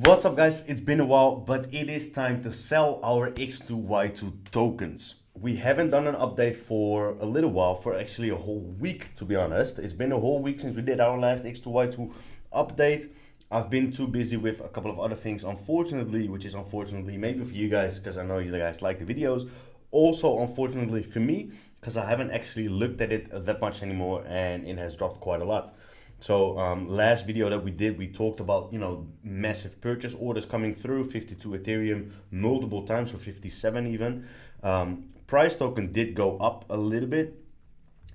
What's up guys, it's been a while, but it is time to sell our X2Y2 tokens. We haven't done an update for a little while, for actually a whole week to be honest. It's been a whole week since we did our last X2Y2 update. I've been too busy with a couple of other things, unfortunately, which is unfortunately maybe for you guys, because I know you guys like the videos. Also, unfortunately for me, because I haven't actually looked at it that much anymore and it has dropped quite a lot. So last video that we did, we talked about, massive purchase orders coming through, 52 Ethereum, multiple times for 57 even. Price token did go up a little bit.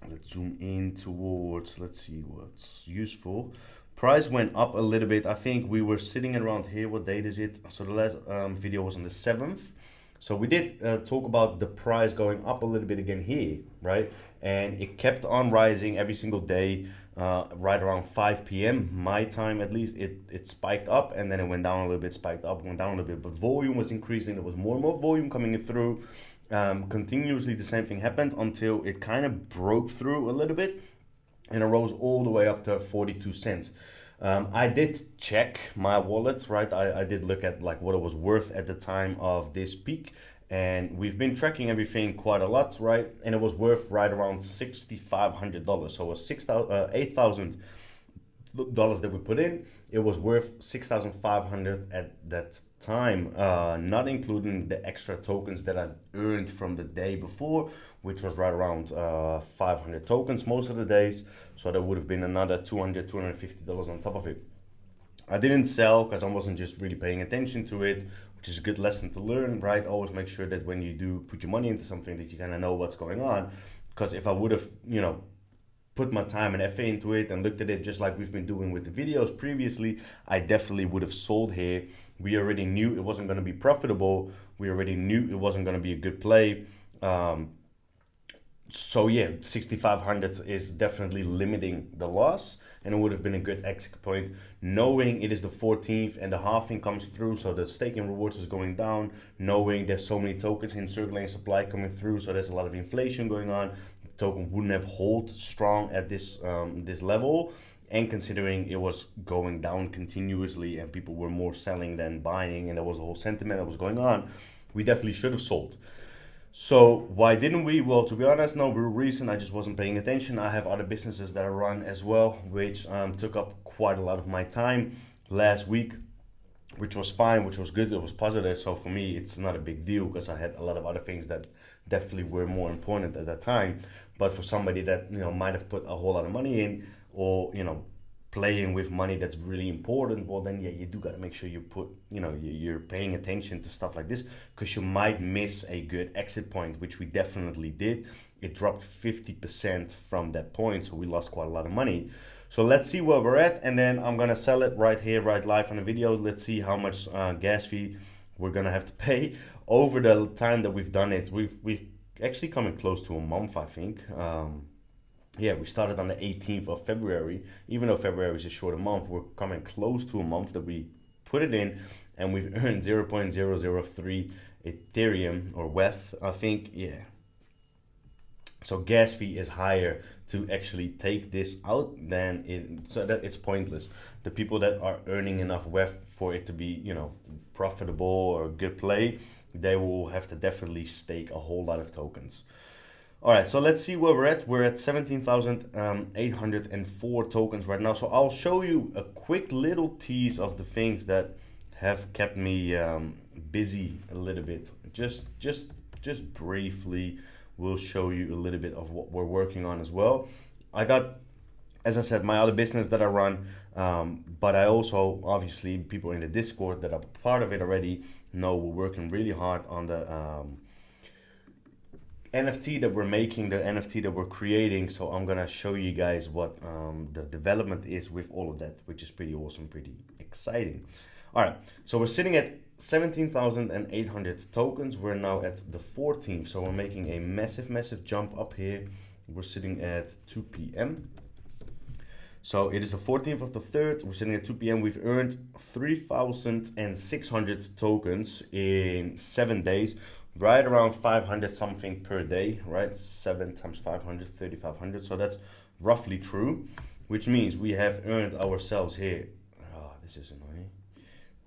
Let's zoom in towards, let's see what's useful. Price went up a little bit. I think we were sitting around here. What date is it? So the last video was on the 7th. So we did talk about the price going up a little bit again here, right? And it kept on rising every single day, right around 5 p.m. my time at least. It spiked up and then it went down a little bit, spiked up, went down a little bit, but volume was increasing. There was more and more volume coming in through. Continuously the same thing happened until it kind of broke through a little bit and it rose all the way up to 42 cents. I did check my wallet, right? I did look at like what it was worth at the time of this peak, and we've been tracking everything quite a lot, right? And it was worth right around $6,500. So it was $8,000 that we put in. It was worth 6,500 at that time, not including the extra tokens that I earned from the day before, which was right around 500 tokens most of the days. So that would have been another $250 on top of it. I didn't sell because I wasn't just really paying attention to it, which is a good lesson to learn, right? Always make sure that when you do put your money into something that you kind of know what's going on. Because if I would have, put my time and effort into it and looked at it just like we've been doing with the videos previously, I definitely would have sold here. We already knew it wasn't going to be profitable. We already knew it wasn't going to be a good play. So yeah, 6,500 is definitely limiting the loss, and it would have been a good exit point knowing it is the 14th and the halving comes through, so the staking rewards is going down, knowing there's so many tokens in circulating supply coming through, so there's a lot of inflation going on. The token wouldn't have hold strong at this this level, and considering it was going down continuously and people were more selling than buying and there was a whole sentiment that was going on, we definitely should have sold. So why didn't we? Well, to be honest, no real reason. I just wasn't paying attention. I have other businesses that I run as well, which took up quite a lot of my time last week, which was fine, which was good. It was positive. So for me, it's not a big deal because I had a lot of other things that definitely were more important at that time. But for somebody that might have put a whole lot of money in, or playing with money that's really important, well then yeah, you do got to make sure you put you're paying attention to stuff like this, because you might miss a good exit point, which we definitely did. It dropped 50% from that point, so we lost quite a lot of money. So let's see where we're at, and then I'm gonna sell it right here, right live on the video. Let's see how much gas fee we're gonna have to pay over the time that we've done it. We've actually coming close to a month, I think. Yeah, we started on the 18th of February. Even though February is a shorter month, we're coming close to a month that we put it in, and we've earned 0.003 Ethereum or WETH, I think. Yeah. So gas fee is higher to actually take this out than it, so that it's pointless. The people that are earning enough WETH for it to be, profitable or a good play, they will have to definitely stake a whole lot of tokens. All right, so let's see where we're at. We're at 17,804 tokens right now. So I'll show you a quick little tease of the things that have kept me busy a little bit. Just briefly, we'll show you a little bit of what we're working on as well. I got, as I said, my other business that I run, but I also, obviously, people in the Discord that are part of it already know we're working really hard on the NFT that we're making, the NFT that we're creating. So I'm gonna show you guys what the development is with all of that, which is pretty awesome, pretty exciting. All right, so we're sitting at 17,800 tokens. We're now at the 14th, so we're making a massive jump up here. We're sitting at 2 p.m. So it is the 14th of the 3rd. We're sitting at 2 p.m. We've earned 3,600 tokens in 7 days. Right around 500 something per day, right? 7 times 500, 3,500. So that's roughly true, which means we have earned ourselves here. Oh, this is annoying.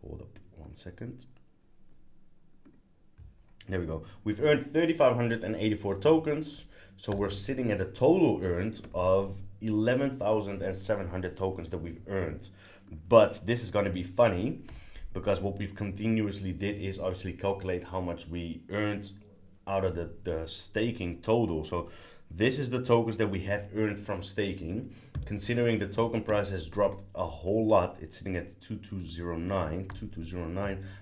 Hold up. 1 second. There we go. We've earned 3,584 tokens. So we're sitting at a total earned of 11,700 tokens that we've earned. But this is going to be funny because what we've continuously did is obviously calculate how much we earned out of the staking total. So this is the tokens that we have earned from staking. Considering the token price has dropped a whole lot, it's sitting at 2209.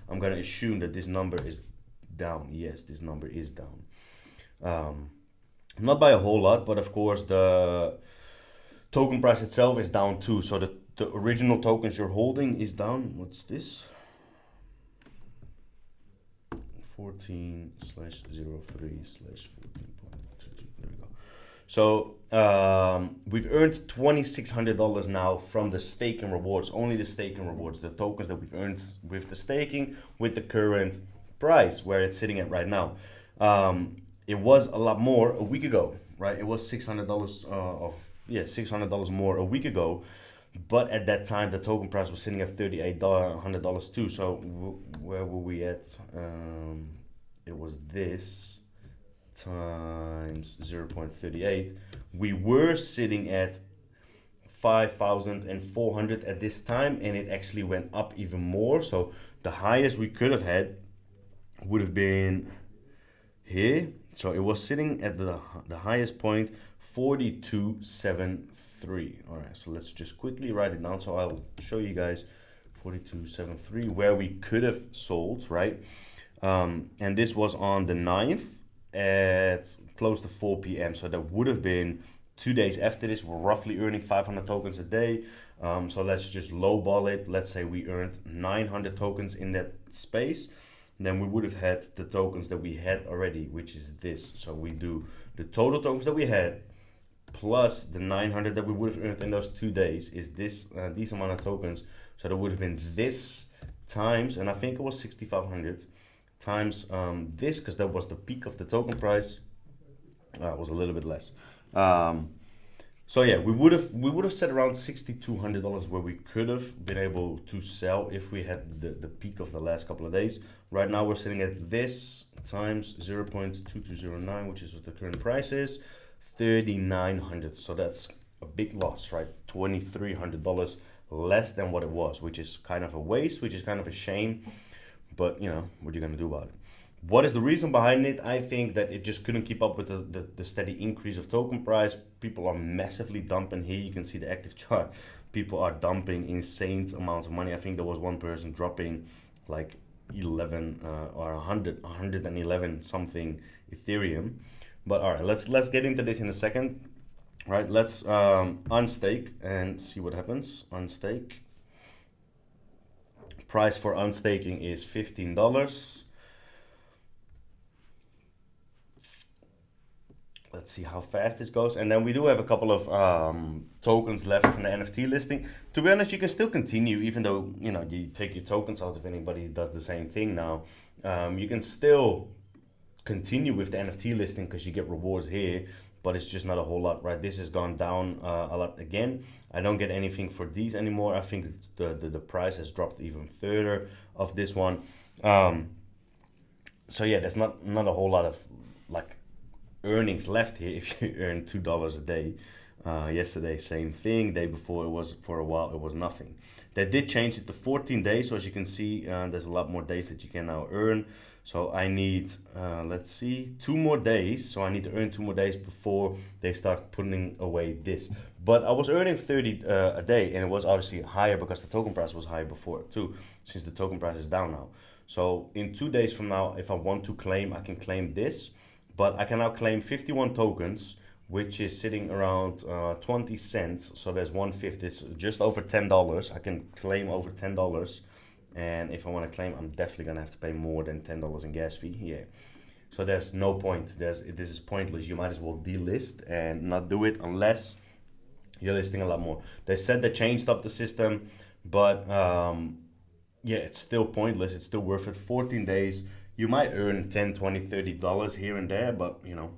I'm going to assume that this number is down. Yes, this number is down. Not by a whole lot, but of course the token price itself is down too. So the original tokens you're holding is down. What's this? 14/03/14.22. There we go. So we've earned $2,600 now from the staking rewards, only the staking rewards, the tokens that we've earned with the staking, with the current price where it's sitting at right now. It was a lot more a week ago, right? It was $600 $600 more a week ago, but at that time the token price was sitting at $3,800 too. So where were we at? It was this times 0.38. We were sitting at 5,400 at this time, and it actually went up even more. So the highest we could have had would have been here. So it was sitting at the highest point, 4273. All right, so let's just quickly write it down. So I'll show you guys 4273 where we could have sold, right? And this was on the 9th at close to 4 p.m. So that would have been 2 days after this. We're roughly earning 500 tokens a day. So let's just lowball it. Let's say we earned 900 tokens in that space. Then we would have had the tokens that we had already, which is this. So we do the total tokens that we had plus the 900 that we would have earned in those 2 days is this these amount of tokens. So that would have been this times, and I think it was 6,500 times this, because that was the peak of the token price. It was a little bit less. So yeah, we would have set around $6,200 where we could have been able to sell if we had the peak of the last couple of days. Right now we're sitting at this times 0.2209, which is what the current price is, 3,900. So that's a big loss, right? $2,300 less than what it was, which is kind of a waste, which is kind of a shame. But you know, what are you gonna do about it? What is the reason behind it? I think that it just couldn't keep up with the steady increase of token price. People are massively dumping here. You can see the active chart. People are dumping insane amounts of money. I think there was one person dropping like 11 or 111 something Ethereum. But all right, let's get into this in a second. All right, let's unstake and see what happens. Unstake. Price for unstaking is $15. Let's see how fast this goes. And then we do have a couple of tokens left from the NFT listing. To be honest, you can still continue, even though, you know, you take your tokens out if anybody does the same thing now. You can still continue with the NFT listing because you get rewards here, but it's just not a whole lot, right? This has gone down a lot again. I don't get anything for these anymore. I think the price has dropped even further of this one. So yeah, there's not a whole lot of like earnings left here if you earn $2 a day. Yesterday, same thing. Day before, it was, for a while, it was nothing. They did change it to 14 days. So as you can see, there's a lot more days that you can now earn. So I need, let's see, 2 more days. So I need to earn 2 more days before they start putting away this. But I was earning 30 a day, and it was obviously higher because the token price was higher before too, since the token price is down now. So in 2 days from now, if I want to claim, I can claim this. But I can now claim 51 tokens, which is sitting around 20 cents. So there's 1/5, it's just over $10. I can claim over $10. And if I want to claim, I'm definitely going to have to pay more than $10 in gas fee. Yeah. So there's no point. This is pointless. You might as well delist and not do it unless you're listing a lot more. They said they changed up the system, but yeah, it's still pointless. It's still worth it. 14 days. You might earn $10, $20, $30 here and there, but you know,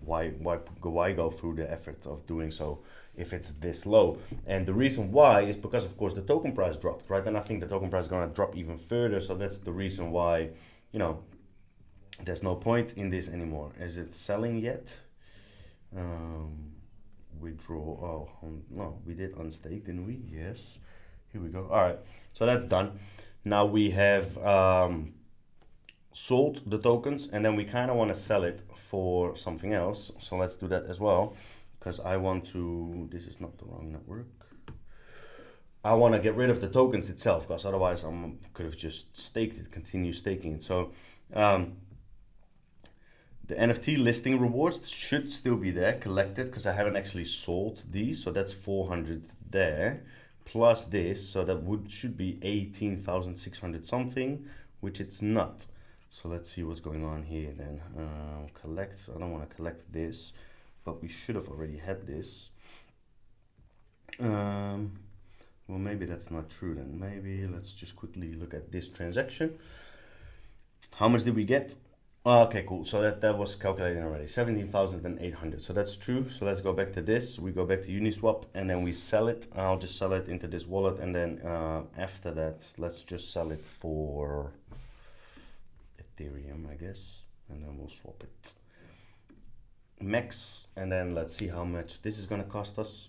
why go through the effort of doing so if it's this low? And the reason why is because, of course, the token price dropped, right? And I think the token price is going to drop even further. So that's the reason why, you know, there's no point in this anymore. Is it selling yet? Withdraw. Oh, no, we did unstake, didn't we? Yes. Here we go. All right. So that's done. Now we have sold the tokens, and then we kind of want to sell it for something else. So let's do that as well, because I want to, this is not the wrong network. I want to get rid of the tokens itself, because otherwise I could have just staked it, continue staking it. So the NFT listing rewards should still be there, collected, because I haven't actually sold these. So that's 400 there, plus this. So that should be 18,600 something, which it's not. So let's see what's going on here then. Collect, I don't want to collect this, but we should have already had this. Well, maybe that's not true then. Maybe let's just quickly look at this transaction. How much did we get? Okay, cool. So that was calculated already, 17,800. So that's true. So let's go back to this. We go back to Uniswap, and then we sell it. I'll just sell it into this wallet, and then after that, let's just sell it for Ethereum, I guess, and then we'll swap it max, and then let's see how much this is going to cost us.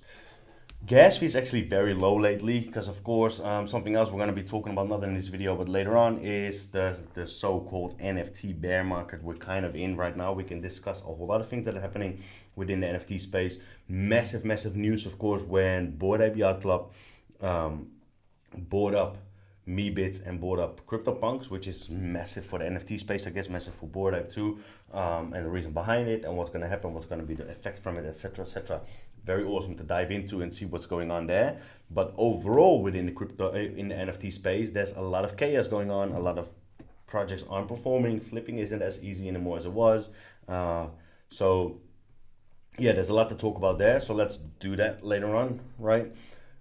Gas fee is actually very low lately, because of course something else we're going to be talking about, not in this video but later on, is the so-called NFT bear market we're kind of in right now. We can discuss a whole lot of things that are happening within the NFT space. Massive news, of course, when Bored Ape Yacht Club bought up Meebits and bought up CryptoPunks, which is massive for the NFT space, I guess, massive for Bored Ape too, and the reason behind it and what's going to happen, what's going to be the effect from it, etc, etc. Very awesome to dive into and see what's going on there. But overall, within the crypto, in the NFT space, there's a lot of chaos going on. A lot of projects aren't performing. Flipping isn't as easy anymore as it was. So yeah, there's a lot to talk about there. So let's do that later on, right?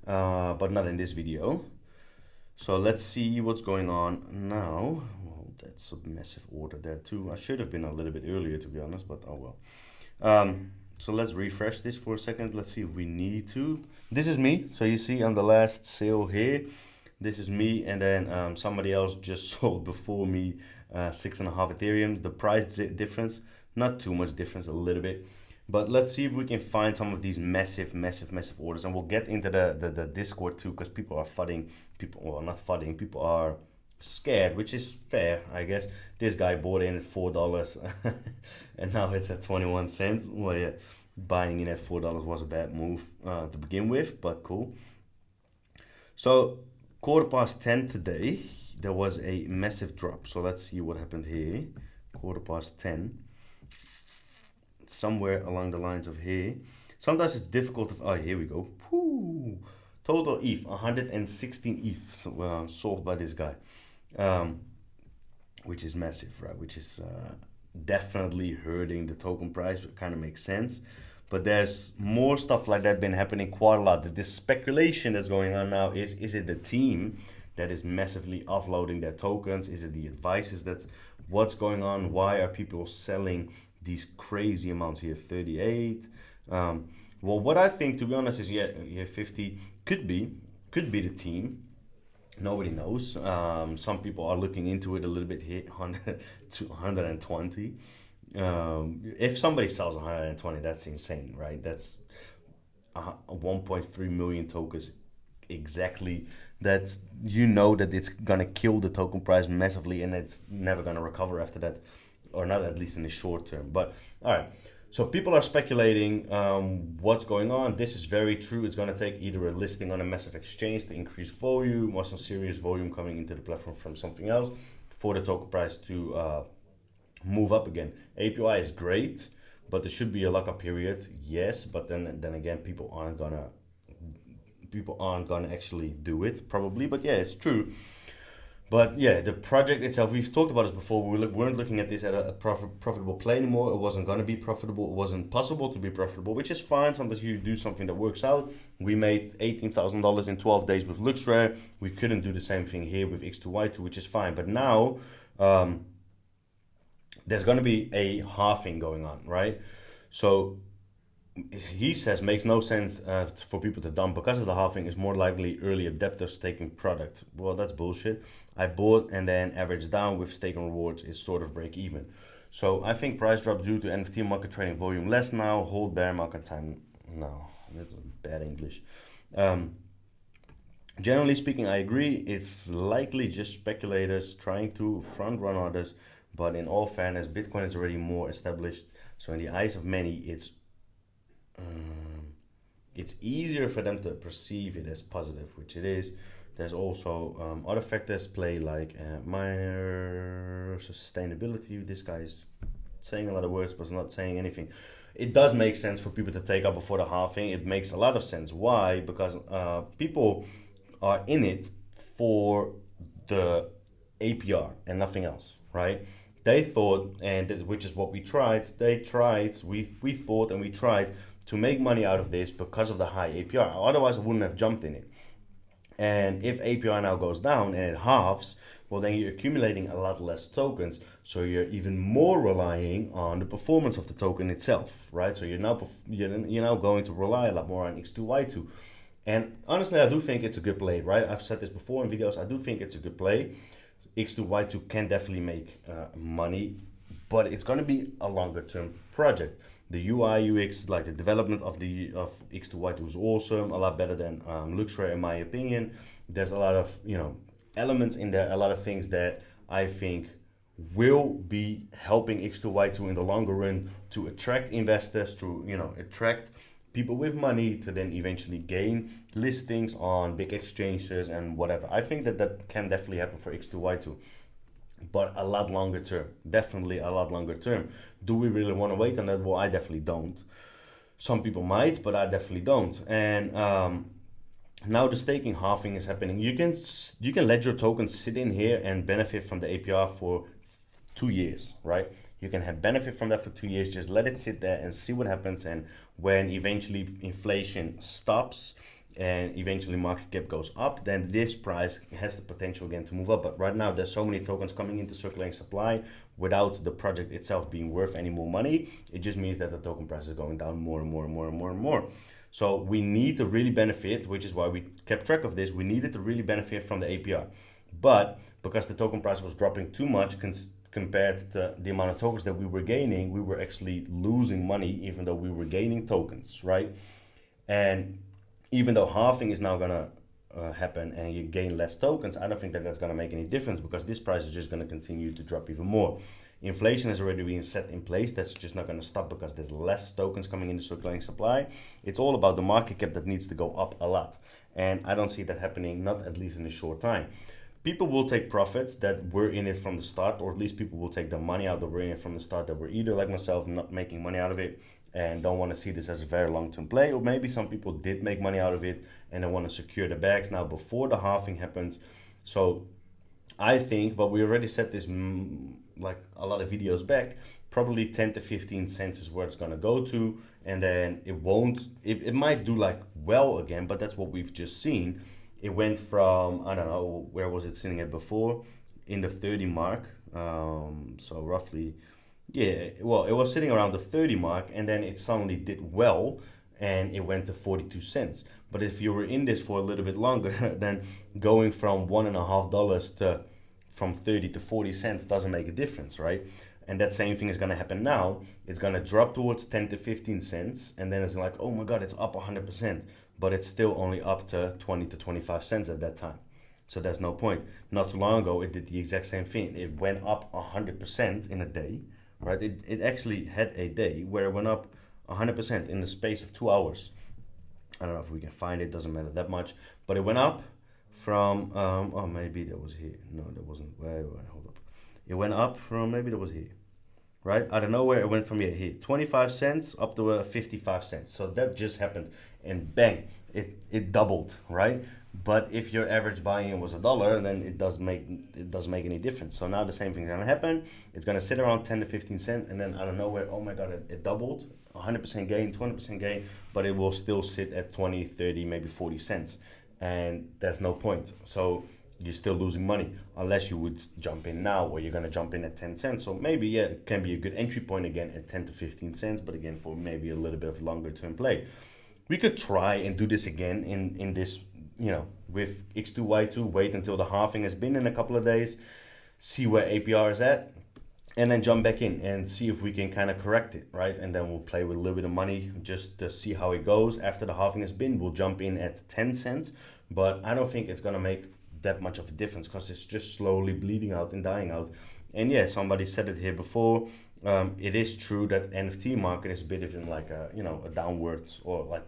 But not in this video. So let's see what's going on now. Well, that's a massive order there too. I should have been a little bit earlier, to be honest, but oh well. So let's refresh this for a second. Let's see if we need to. This is me. So you see on the last sale here, this is me, and then somebody else just sold before me 6.5 Ethereum. The price difference, not too much difference, a little bit. But let's see if we can find some of these massive orders, and we'll get into the Discord too, because people are fudding. Well, not fudding. People are scared, which is fair, I guess. This guy bought in at $4 and now it's at 21 cents. Well, yeah, buying in at $4 was a bad move to begin with, but cool. So 10:15 today, there was a massive drop. So let's see what happened here. 10:15, somewhere along the lines of here. Sometimes it's difficult to, oh, here we go. Whew. Total ETH, 116 ETH sold by this guy. Which is massive, right? Which is definitely hurting the token price. It kind of makes sense, but there's more stuff like that been happening quite a lot. This speculation that's going on now is it the team that is massively offloading their tokens? Is it the advisors? That's what's going on. Why are people selling these crazy amounts here? 38. Well, what I think, to be honest, is yeah, 50 could be the team. Nobody knows. Some people are looking into it a little bit here, 100 to 120. If somebody sells 120, that's insane, right? That's 1.3 million tokens exactly. That's, you know, that it's gonna kill the token price massively, and it's never gonna recover after that, or not at least in the short term. But all right. So people are speculating what's going on. This is very true. It's going to take either a listing on a massive exchange to increase volume, or some serious volume coming into the platform from something else for the token price to move up again. API is great, but there should be a lockup period. Yes, but then again, people aren't gonna actually do it probably. But yeah, it's true. But yeah, the project itself, we've talked about this before. We weren't looking at this at a profitable play anymore. It wasn't going to be profitable. It wasn't possible to be profitable, which is fine. Sometimes you do something that works out. We made $18,000 in 12 days with LuxRare. We couldn't do the same thing here with X2Y2, which is fine. But now there's going to be a halving going on, right? So he says makes no sense for people to dump because of the halving is more likely early adapters taking product. Well, that's bullshit. I bought and then average down with staking rewards is sort of break even. So I think price drop due to NFT market trading volume less now, hold bear market time. No, that's bad English. Generally speaking, I agree. It's likely just speculators trying to front run others, but in all fairness, Bitcoin is already more established. So in the eyes of many, it's easier for them to perceive it as positive, which it is. There's also other factors play like minor sustainability. This guy is saying a lot of words but not saying anything. It does make sense for people to take up before the halving. It makes a lot of sense. Why? Because people are in it for the APR and nothing else, right? They thought, and which is what we tried. We thought and we tried to make money out of this because of the high APR. Otherwise, I wouldn't have jumped in it. And if APR now goes down and it halves, well, then you're accumulating a lot less tokens. So you're even more relying on the performance of the token itself, right? So you're now going to rely a lot more on X2Y2. And honestly, I do think it's a good play, right? I've said this before in videos. I do think it's a good play. X2Y2 can definitely make money, but it's going to be a longer term project. The UI UX, like the development of X2Y2 is awesome, a lot better than Luxray in my opinion. There's a lot of elements in there, a lot of things that I think will be helping X2Y2 in the longer run to attract investors, to attract people with money to then eventually gain listings on big exchanges and whatever. I think that can definitely happen for X2Y2. But a lot longer term, definitely a lot longer term. Do we really want to wait on that? Well, I definitely don't. Some people might, but I definitely don't. And now the staking halving is happening. You can let your tokens sit in here and benefit from the APR for 2 years, right? You can have benefit from that for 2 years. Just let it sit there and see what happens. And when eventually inflation stops and eventually market cap goes up, then this price has the potential again to move up. But right now there's so many tokens coming into circulating supply without the project itself being worth any more money. It just means that the token price is going down more and more and more and more and more. So we need to really benefit, which is why we kept track of this. We needed to really benefit from the APR. But because the token price was dropping too much compared to the amount of tokens that we were gaining, we were actually losing money even though we were gaining tokens, right? And even though halving is now gonna happen and you gain less tokens, I don't think that that's gonna make any difference because this price is just gonna continue to drop even more. Inflation has already been set in place. That's just not gonna stop because there's less tokens coming into circulating supply. It's all about the market cap that needs to go up a lot. And I don't see that happening, not at least in a short time. People will take profits that were in it from the start, or at least people will take the money out that were in it from the start that were either like myself, not making money out of it, and don't want to see this as a very long-term play, or maybe some people did make money out of it and they want to secure the bags now before the halving happens. So I think, but we already said this like a lot of videos back, probably 10 to 15 cents is where it's going to go to, and then it might do like well again, but that's what we've just seen. It went from, I don't know, where was it sitting at before? In the 30 mark, so roughly. Yeah, well, it was sitting around the 30 mark and then it suddenly did well and it went to 42 cents. But if you were in this for a little bit longer, then going from $1.50 to from 30 to 40 cents doesn't make a difference, right? And that same thing is going to happen now. It's going to drop towards 10 to 15 cents and then it's like, oh my God, it's up 100%, but it's still only up to 20 to 25 cents at that time. So there's no point. Not too long ago, it did the exact same thing. It went up 100% in a day. Right, it actually had a day where it went up 100% in the space of 2 hours. I don't know if we can find it, doesn't matter that much, but it went up from oh, maybe that was here. No, that wasn't. Wait, hold up. It went up from, maybe that was here, right? I don't know where it went from here 25 cents up to 55 cents. So that just happened, and bang, it doubled, right? But if your average buy-in was $1, then it doesn't make any difference. So now the same thing is gonna happen. It's gonna sit around 10 to 15 cents, and then out of nowhere, oh my God, it doubled, 100% gain, 20% gain, but it will still sit at 20, 30, maybe 40 cents, and that's no point. So you're still losing money unless you would jump in now, or you're going to jump in at 10 cents. So maybe, yeah, it can be a good entry point again at 10 to 15 cents, but again, for maybe a little bit of longer term play. We could try and do this again in this, with X2Y2, wait until the halving has been in a couple of days, see where APR is at, and then jump back in and see if we can kind of correct it, right? And then we'll play with a little bit of money just to see how it goes. After the halving has been, we'll jump in at 10 cents, but I don't think it's going to make that much of a difference because it's just slowly bleeding out and dying out. And yeah, somebody said it here before. It is true that NFT market is a bit of in like a downwards, or like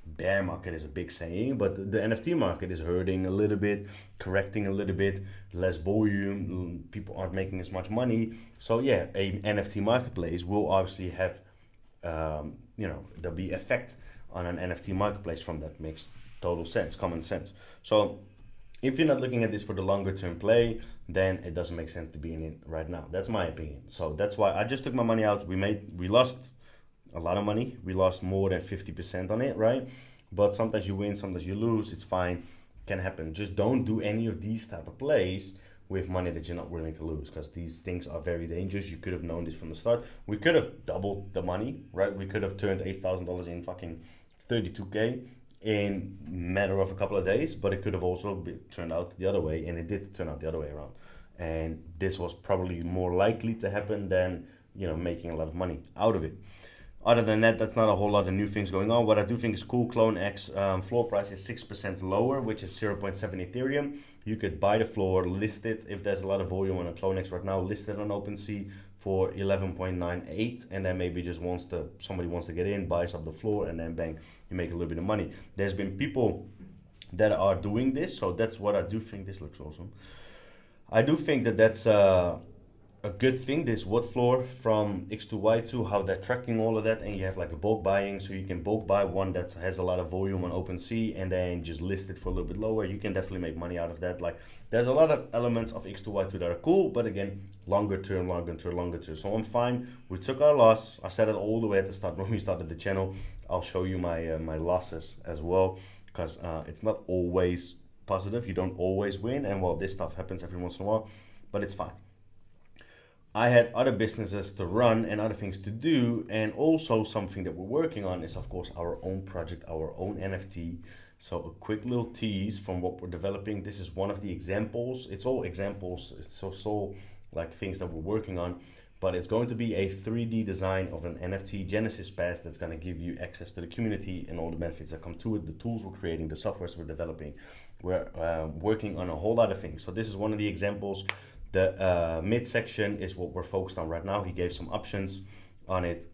bear market is a big saying, but the NFT market is hurting a little bit, correcting a little bit, less volume, people aren't making as much money. So yeah, a NFT marketplace will obviously have, there'll be effect on an NFT marketplace from that. Makes total sense, common sense. So if you're not looking at this for the longer term play, then it doesn't make sense to be in it right now. That's my opinion. So that's why I just took my money out. We lost a lot of money. We lost more than 50% on it, right? But sometimes you win, sometimes you lose. It's fine, can happen. Just don't do any of these type of plays with money that you're not willing to lose, because these things are very dangerous. You could have known this from the start. We could have doubled the money, right? We could have turned $8,000 in fucking 32K in a matter of a couple of days, but it could have also turned out the other way, and it did turn out the other way around. And this was probably more likely to happen than making a lot of money out of it. Other than that, that's not a whole lot of new things going on. What I do think is cool, Clone X floor price is 6% lower, which is 0.7 Ethereum. You could buy the floor, list it if there's a lot of volume on a Clone X right now, list it on OpenSea for 11.98, and then maybe just somebody wants to get in, buys up the floor, and then bang, you make a little bit of money. There's been people that are doing this, so that's what I do think. This looks awesome. I do think that that's a good thing, this wood floor from X2Y2, how they're tracking all of that, and you have like a bulk buying, so you can bulk buy one that has a lot of volume on OpenSea and then just list it for a little bit lower. You can definitely make money out of that. Like, there's a lot of elements of X2Y2 that are cool, but again, longer term. So I'm fine. We took our loss. I said it all the way at the start when we started the channel. I'll show you my my losses as well, because it's not always positive. You don't always win, and well, this stuff happens every once in a while, but it's fine. I had other businesses to run and other things to do, and also something that we're working on is, of course, our own project, our own NFT. So a quick little tease from what we're developing. This is one of the examples. It's all examples. It's so like things that we're working on, but it's going to be a 3D design of an NFT Genesis Pass that's going to give you access to the community and all the benefits that come to it, the tools we're creating, the softwares we're developing. We're working on a whole lot of things. So this is one of the examples. The midsection is what we're focused on right now. He gave some options on it.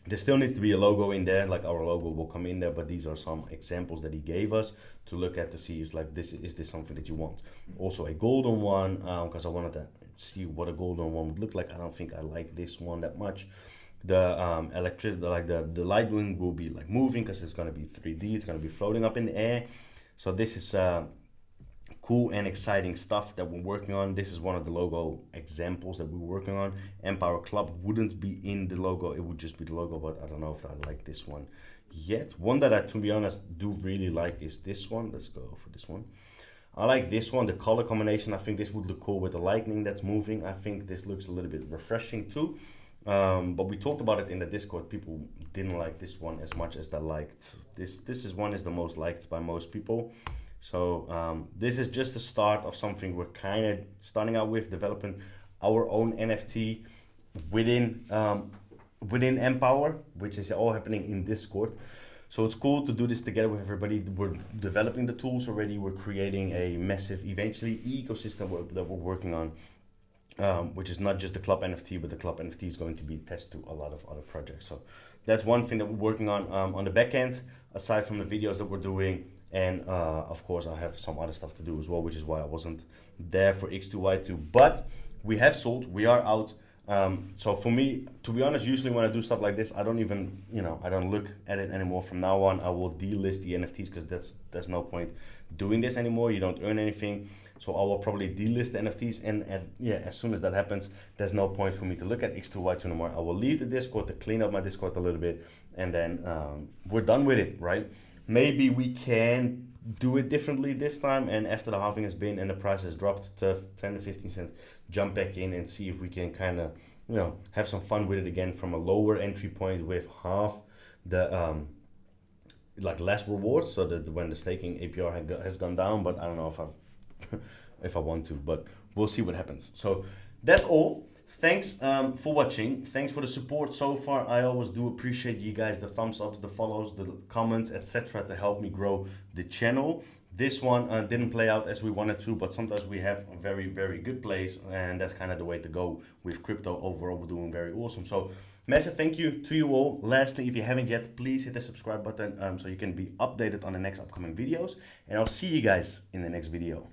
There still needs to be a logo in there, like our logo will come in there, but these are some examples that he gave us to look at to see is this something that you want. Also a golden one, because I wanted to see what a golden one would look like. I don't think I like this one that much. The the lighting will be like moving because it's going to be 3D. It's going to be floating up in the air. So this is cool and exciting stuff that we're working on. This is one of the logo examples that we're working on. Empower Club wouldn't be in the logo, it would just be the logo, but I don't know if I like this one yet. One that I, to be honest, do really like is this one. Let's go for this one. I like this one, the color combination. I think this would look cool with the lightning that's moving. I think this looks a little bit refreshing too. But we talked about it in the Discord. People didn't like this one as much as they liked this. This is the most liked by most people. So this is just the start of something we're kind of starting out with, developing our own NFT within Empower, which is all happening in Discord. So it's cool to do this together with everybody. We're developing the tools already. We're creating a massive, eventually, ecosystem that we're working on, which is not just the club NFT, but the club NFT is going to be attached to a lot of other projects. So that's one thing that we're working on the back end, aside from the videos that we're doing. And of course, I have some other stuff to do as well, which is why I wasn't there for X2Y2. But we have sold, we are out. So for me, to be honest, usually when I do stuff like this, I don't even, I don't look at it anymore. From now on, I will delist the NFTs because there's no point doing this anymore. You don't earn anything. So I will probably delist the NFTs. And yeah, as soon as that happens, there's no point for me to look at X2Y2 no more. I will leave the Discord to clean up my Discord a little bit. And then we're done with it, right? Maybe we can do it differently this time, and after the halving has been and the price has dropped to 10 to 15 cents, jump back in and see if we can kind of, you know, have some fun with it again from a lower entry point with half the like less rewards, so that when the staking APR has gone down. But I don't know if I've if I want to, but we'll see what happens. So that's all. Thanks for watching. Thanks for the support so far. I always do appreciate you guys, the thumbs ups, the follows, the comments, etc., to help me grow the channel. This one didn't play out as we wanted to, but sometimes we have very, very good plays, and that's kind of the way to go with crypto. Overall, we're doing very awesome. So massive thank you to you all. Lastly, if you haven't yet, please hit the subscribe button so you can be updated on the next upcoming videos, and I'll see you guys in the next video.